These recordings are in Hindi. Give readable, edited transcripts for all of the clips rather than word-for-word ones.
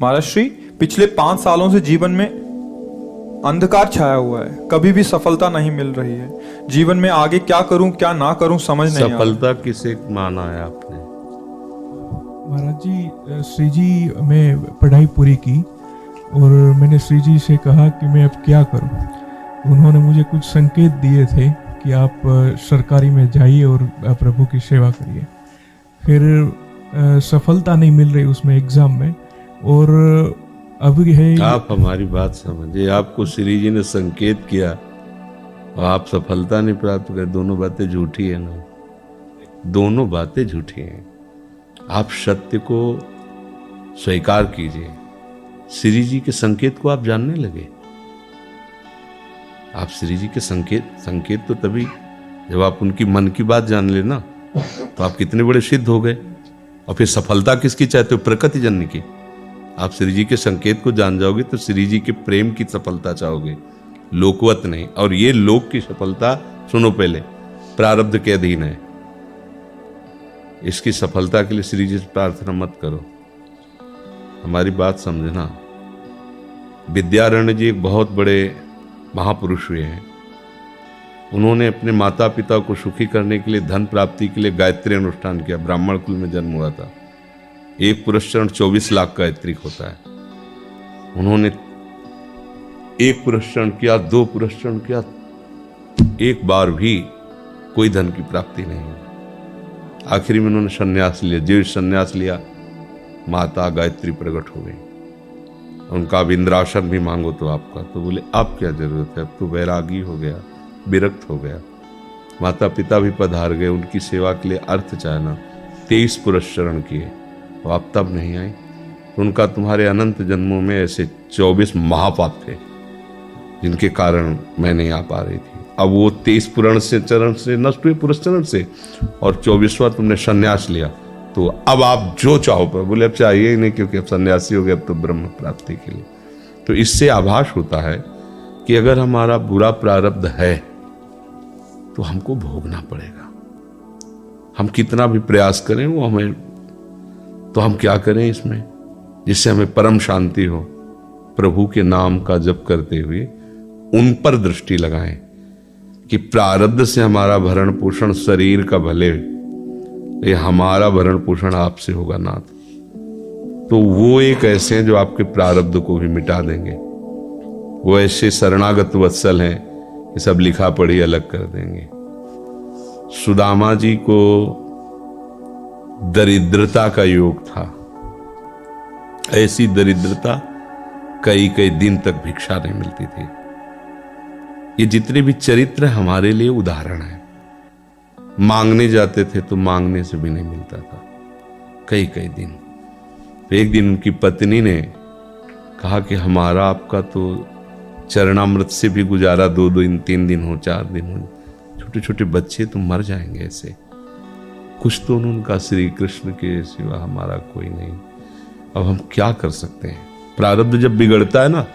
महाराज श्री, पिछले 5 सालों से जीवन में अंधकार छाया हुआ है, कभी भी सफलता नहीं मिल रही है। जीवन में आगे क्या करूं क्या ना करूं समझ नहीं आ रहा। सफलता किसे माना है आपने? महाराज जी, श्री जी मैं पढ़ाई पूरी की और मैंने श्री जी से कहा कि मैं अब क्या करूं। उन्होंने मुझे कुछ संकेत दिए थे कि आप सरकारी में जाइए और प्रभु की सेवा करिए। फिर सफलता नहीं मिल रही उसमें एग्ज़ाम में, और अभी है। आप हमारी बात समझिए, आपको श्री जी ने संकेत किया और आप सफलता नहीं प्राप्त कर, दोनों बातें झूठी है ना, दोनों बातें झूठी हैं। आप सत्य को स्वीकार कीजिए। श्री जी के संकेत को आप जानने लगे। आप श्री जी के संकेत तो तभी जब आप उनकी मन की बात जान लेना, तो आप कितने बड़े सिद्ध हो गए। और फिर सफलता किसकी चाहते हो? प्रकृति जन्य की। आप श्री जी के संकेत को जान जाओगे तो श्री जी के प्रेम की सफलता चाहोगे, लोकवत नहीं। और ये लोक की सफलता, सुनो पहले, प्रारब्ध के अधीन है। इसकी सफलता के लिए श्री जी से प्रार्थना मत करो। हमारी बात समझना। विद्यारण्य जी एक बहुत बड़े महापुरुष हुए हैं। उन्होंने अपने माता पिता को सुखी करने के लिए, धन प्राप्ति के लिए गायत्री अनुष्ठान किया। ब्राह्मण कुल में जन्म हुआ था। एक पुरस्चरण 24 लाख गायत्री होता है। उन्होंने एक पुरस्चरण किया, 2 पुरस्चरण किया, एक बार भी कोई धन की प्राप्ति नहीं हुई। आखिरी में उन्होंने संन्यास लिया। जीव संन्यास लिया, माता गायत्री प्रकट हो गई। उनका अब इंद्रासन भी मांगो तो आपका, तो बोले अब क्या जरूरत है, अब तो वैरागी हो गया, विरक्त हो गया। माता पिता भी पधार गए, उनकी सेवा के लिए अर्थ चाहना। 23 पुरस्चरण किए, तो आप तब नहीं आई। तो उनका तुम्हारे अनंत जन्मों में ऐसे 24 महापाप थे जिनके कारण मैं नहीं आ पा रही थी। अब वो 23 पुरण से चरण से नष्ट हुए, पुरस्चरण से, और 24वां तुमने संन्यास लिया। तो अब आप जो चाहो पर, बोले अब चाहिए ही नहीं, क्योंकि अब सन्यासी हो गए, अब तो ब्रह्म प्राप्ति के लिए। तो इससे आभास होता है कि अगर हमारा बुरा प्रारब्ध है तो हमको भोगना पड़ेगा। हम कितना भी प्रयास करें वो हमें, तो हम क्या करें इसमें जिससे हमें परम शांति हो? प्रभु के नाम का जप करते हुए उन पर दृष्टि लगाएं कि प्रारब्ध से हमारा भरण पोषण शरीर का भले, ये हमारा भरण पोषण आपसे होगा नाथ। तो वो एक ऐसे हैं जो आपके प्रारब्ध को भी मिटा देंगे। वो ऐसे शरणागत वत्सल हैं कि सब लिखा पढ़ी अलग कर देंगे। सुदामा जी को दरिद्रता का योग था। ऐसी दरिद्रता, कई कई दिन तक भिक्षा नहीं मिलती थी। ये जितने भी चरित्र हमारे लिए उदाहरण है। मांगने जाते थे तो मांगने से भी नहीं मिलता था, कई कई दिन। तो एक दिन उनकी पत्नी ने कहा कि हमारा आपका तो चरणामृत से भी गुजारा 2 दिन 3 दिन हो, 4 दिन हो, छोटे छोटे बच्चे तो मर जाएंगे ऐसे। कुछ तो उन्होंने कहा, श्री कृष्ण के सिवा हमारा कोई नहीं, अब हम क्या कर सकते हैं? प्रारब्ध जब बिगड़ता है ना,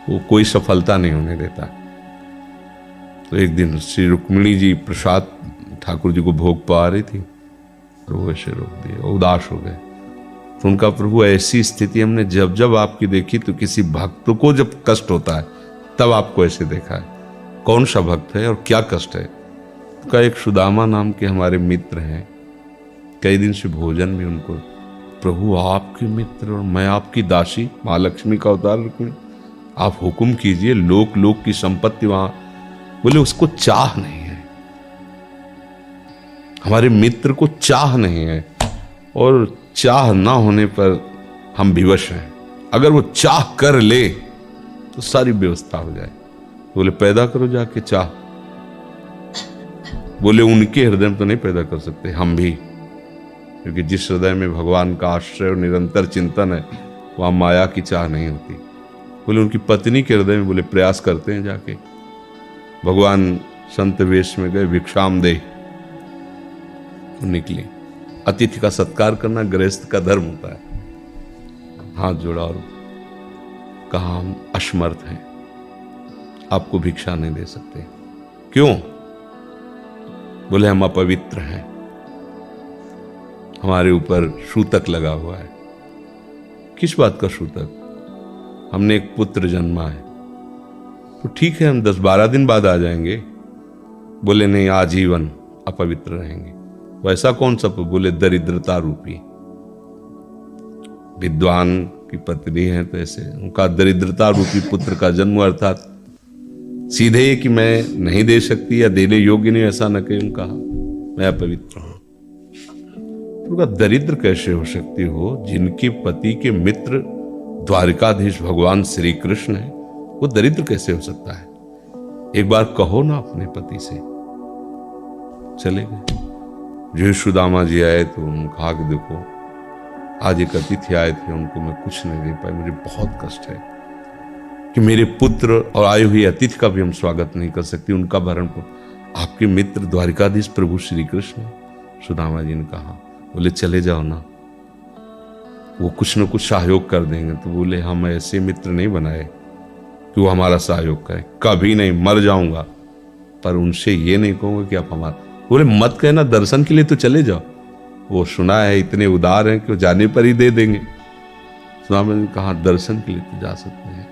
वो कोई सफलता नहीं होने देता। तो एक दिन श्री रुक्मिणी जी प्रसाद ठाकुर जी को भोग पा रही थी, तो वो ऐसे रोक दिए, उदास हो गए। तो उनका, प्रभु ऐसी स्थिति हमने जब जब आपकी देखी, तो किसी भक्त को जब कष्ट होता है तब आपको ऐसे देखा है। कौन सा भक्त है और क्या कष्ट है? तो का एक सुदामा नाम के हमारे मित्र हैं, कई दिन से भोजन भी उनको, प्रभु आपके मित्र और मैं आपकी दासी, महालक्ष्मी का अवतार रुक्मिणी, आप हुक्म कीजिए, लोक लोक की संपत्ति वहां। बोले उसको चाह नहीं है, हमारे मित्र को चाह नहीं है, और चाह ना होने पर हम विवश हैं। अगर वो चाह कर ले तो सारी व्यवस्था हो जाए। बोले पैदा करो जाके चाह। बोले उनके हृदय में तो नहीं पैदा कर सकते, हम भी, क्योंकि जिस हृदय में भगवान का आश्रय और निरंतर चिंतन है, वहां माया की चाह नहीं होती। बोले उनकी पत्नी के हृदय में, बोले प्रयास करते हैं जाके। भगवान संत वेश में गए, भिक्षाम दे, निकली। अतिथि का सत्कार करना गृहस्थ का धर्म होता है। हाथ जोड़ा और कहा, हम असमर्थ हैं, आपको भिक्षा नहीं दे सकते। क्यों? बोले हम अपवित्र हैं, हमारे ऊपर सूतक लगा हुआ है। किस बात का सूतक? हमने एक पुत्र जन्मा है, तो ठीक है, हम 10-12 दिन बाद आ जाएंगे। बोले नहीं, आजीवन अपवित्र रहेंगे। वैसा कौन सा? बोले दरिद्रता रूपी। विद्वान की पत्नी है तो ऐसे उनका दरिद्रता रूपी पुत्र का जन्म, अर्थात सीधे कि मैं नहीं दे सकती या देने योग्य नहीं, ऐसा न कहीं उनका मैं अपवित्र हूं। उनका दरिद्र कैसे हो सकती हो? जिनके पति के मित्र द्वारिकाधीश भगवान श्री कृष्ण है, वो दरिद्र कैसे हो सकता है? एक बार कहो ना अपने पति से। चले गए। जो सुदामा जी आए तो उन्होंने कहा कि देखो, आज एक अतिथि आए थे, उनको मैं कुछ नहीं दे पाई, मुझे बहुत कष्ट है कि मेरे पुत्र और आए हुए अतिथि का भी हम स्वागत नहीं कर सकते, उनका भरण को आपके मित्र द्वारिकाधीश प्रभु श्री कृष्ण। सुदामा जी ने कहा, बोले चले जाओ ना, वो कुछ न कुछ सहयोग कर देंगे। तो बोले हम ऐसे मित्र नहीं बनाए कि वो हमारा सहयोग करे, कभी नहीं, मर जाऊंगा, पर उनसे ये नहीं कहूंगा कि आप हमारा। बोले मत कहना, दर्शन के लिए तो चले जाओ, वो सुना है इतने उदार हैं कि वो जाने पर ही दे देंगे। सुदामा ने कहा दर्शन के लिए तो जा सकते हैं,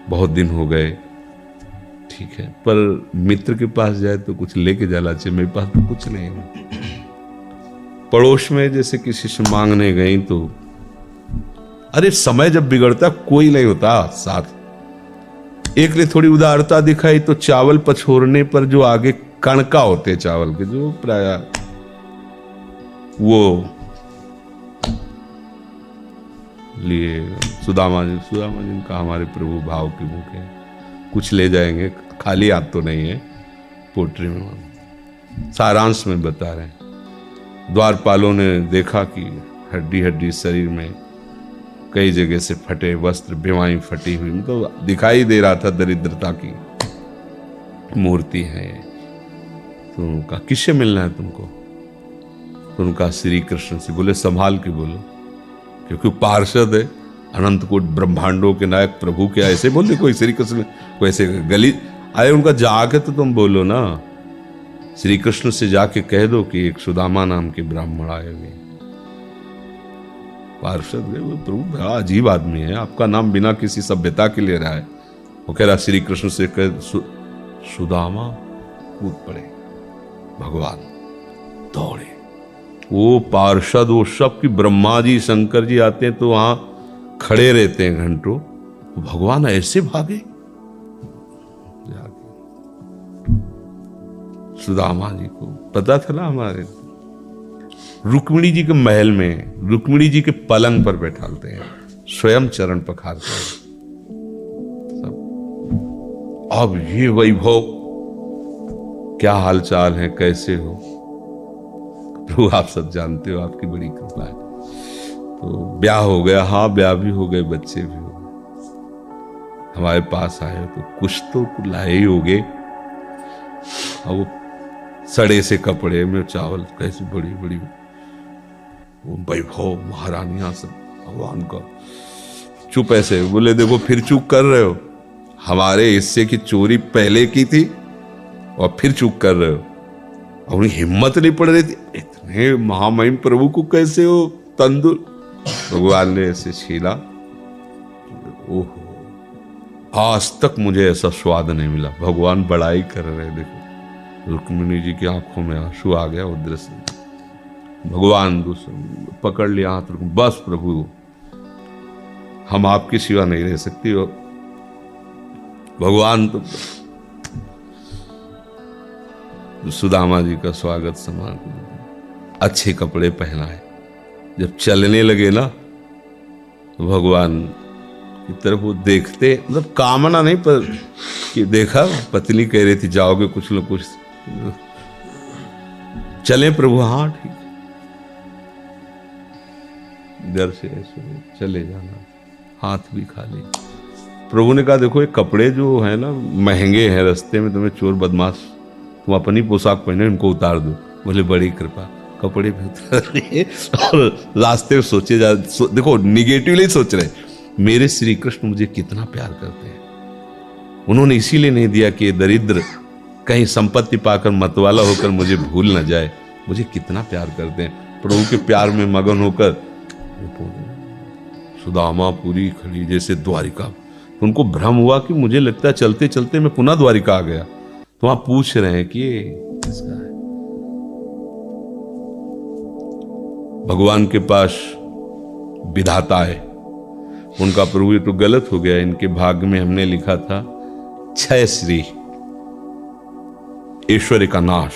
बहुत दिन हो गए, ठीक है, पर मित्र के पास जाए तो कुछ लेके जाना चाहिए, मेरे पास तो कुछ नहीं है। पड़ोस में जैसे किसी से मांगने गई तो, अरे समय जब बिगड़ता कोई नहीं होता साथ। एक ने थोड़ी उदारता दिखाई तो चावल पछोरने पर जो आगे कणका होते चावल के, जो प्राय वो लिए सुदामा जी ने कहा हमारे प्रभु भाव के भूखे, कुछ ले जाएंगे, खाली हाथ तो नहीं है। पोट्री में सारांश में बता रहे हैं, द्वारपालों ने देखा कि हड्डी हड्डी शरीर में कई जगह से फटे वस्त्र, बेवाई फटी हुई, तो दिखाई दे रहा था दरिद्रता की मूर्ति है। तो उनका किससे मिलना है तुमको? तो उनका श्री कृष्ण से। बोले संभाल के बोलो, क्योंकि पार्षद है, अनंत कोट ब्रह्मांडों के नायक प्रभु के ऐसे बोलते कोई श्री कृष्ण कोई ऐसे गली आए, उनका जाके तो तुम बोलो ना, श्री कृष्ण से जाके कह दो कि एक सुदामा नाम के ब्राह्मण आए हुए। पार्षद गए, वो प्रभु बड़ा अजीब आदमी है, आपका नाम बिना किसी सभ्यता के ले रहा है। वो कह रहा श्री कृष्ण से कह सुदामा, कूद पड़े, भगवान दौड़े। वो पार्षद, वो सब की ब्रह्मा जी शंकर जी आते हैं तो वहां खड़े रहते हैं घंटों, भगवान ऐसे भागे। सुदामा जी को पता था ना, हमारे रुक्मिणी जी के महल में रुक्मिणी जी के पलंग पर बैठाते हैं, स्वयं चरण पखारते हैं सब। अब ये वैभव, क्या हालचाल है, कैसे हो प्रभु? आप सब जानते हो, आपकी बड़ी कृपा है। तो ब्याह हो गया? हाँ, ब्याह भी हो गए, बच्चे भी हो गए। हमारे पास आए तो कुछ तो लाए ही होगे। और वो सड़े से कपड़े में चावल, कैसी बड़ी बड़ी वो वैभव, महारानियां सब भगवान का। चुप ऐसे बोले, देखो फिर चूक कर रहे हो, हमारे हिस्से की चोरी पहले की थी और फिर चूक कर रहे हो। और उन्हें हिम्मत नहीं पड़ रही थी, इतने महामहिम प्रभु को कैसे हो तंदुर। भगवान ने ऐसे छीला, ओहो, आज तक मुझे ऐसा स्वाद नहीं मिला। भगवान बड़ाई कर रहे, देखो रुक्मिणी जी की आंखों में आंसू आ गया। वो दृश्य भगवान दूसरे पकड़ लिया हाथ, बस प्रभु हम आपकी सिवा नहीं रह सकती। हो भगवान तो सुदामा जी का स्वागत समान, अच्छे कपड़े पहनाए। जब चलने लगे ना तो भगवान की तरफ वो देखते, मतलब कामना नहीं, पर कि देखा पत्नी कह रही थी जाओगे कुछ न कुछ, चले प्रभु? हाँ ठीक, घर से ऐसे चले जाना, हाथ भी खाली। प्रभु ने कहा देखो ये कपड़े जो है ना महंगे हैं, रास्ते में तुम्हें चोर बदमाश, तुम अपनी पोशाक पहने, इनको उतार दो। बोले बड़ी कृपा, कपड़े भी उतार लिए और रास्ते में सोचे देखो निगेटिवली सोच रहे, मेरे श्री कृष्ण मुझे कितना प्यार करते हैं। उन्होंने इसीलिए नहीं दिया कि दरिद्र कहीं संपत्ति पाकर मतवाला होकर मुझे भूल न जाए, मुझे कितना प्यार करते हैं। प्रभु के प्यार में मगन होकर सुदामा पूरी खड़ी जैसे द्वारिका। तो उनको भ्रम हुआ कि मुझे लगता है चलते चलते मैं पुनः द्वारिका आ गया। तो वहां पूछ रहे हैं कि ये किसका है। भगवान के पास विधाता है, उनका प्रभु ये तो गलत हो गया, इनके भाग्य में हमने लिखा था क्षय श्री, ऐश्वर्य का नाश,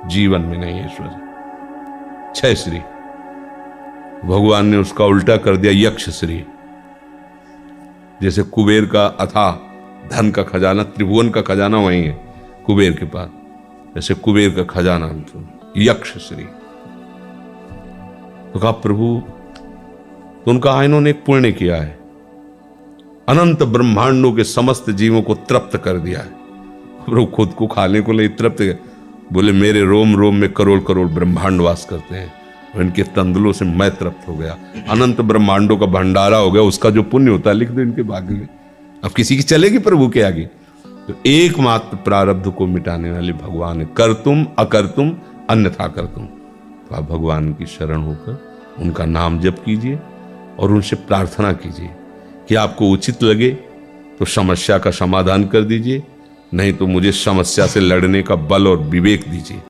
जीवन में नहीं ऐश्वर्य, क्षय श्री। भगवान ने उसका उल्टा कर दिया यक्ष श्री। जैसे कुबेर का अथाह धन का खजाना, त्रिभुवन का खजाना वही है कुबेर के पास, जैसे कुबेर का खजाना यक्ष श्री। तो कहा प्रभु, तो उनका इन्होंने एक पुण्य किया है, अनंत ब्रह्मांडों के समस्त जीवों को तृप्त कर दिया है। प्रभु खुद को खाने को ले तृप्त, बोले मेरे रोम रोम में करोड़ करोड़ ब्रह्मांड वास करते हैं, और इनके तंदुलों से मैं तृप्त हो गया। अनंत ब्रह्मांडों का भंडारा हो गया, उसका जो पुण्य होता है लिख दो इनके भाग्य में। अब किसी की चलेगी प्रभु के आगे? तो एकमात्र प्रारब्ध को मिटाने वाले भगवान है, कर तुम अकर तुम अन्यथा कर तुम। तो आप भगवान की शरण होकर उनका नाम जप कीजिए और उनसे प्रार्थना कीजिए कि आपको उचित लगे तो समस्या का समाधान कर दीजिए, नहीं तो मुझे समस्या से लड़ने का बल और विवेक दीजिए।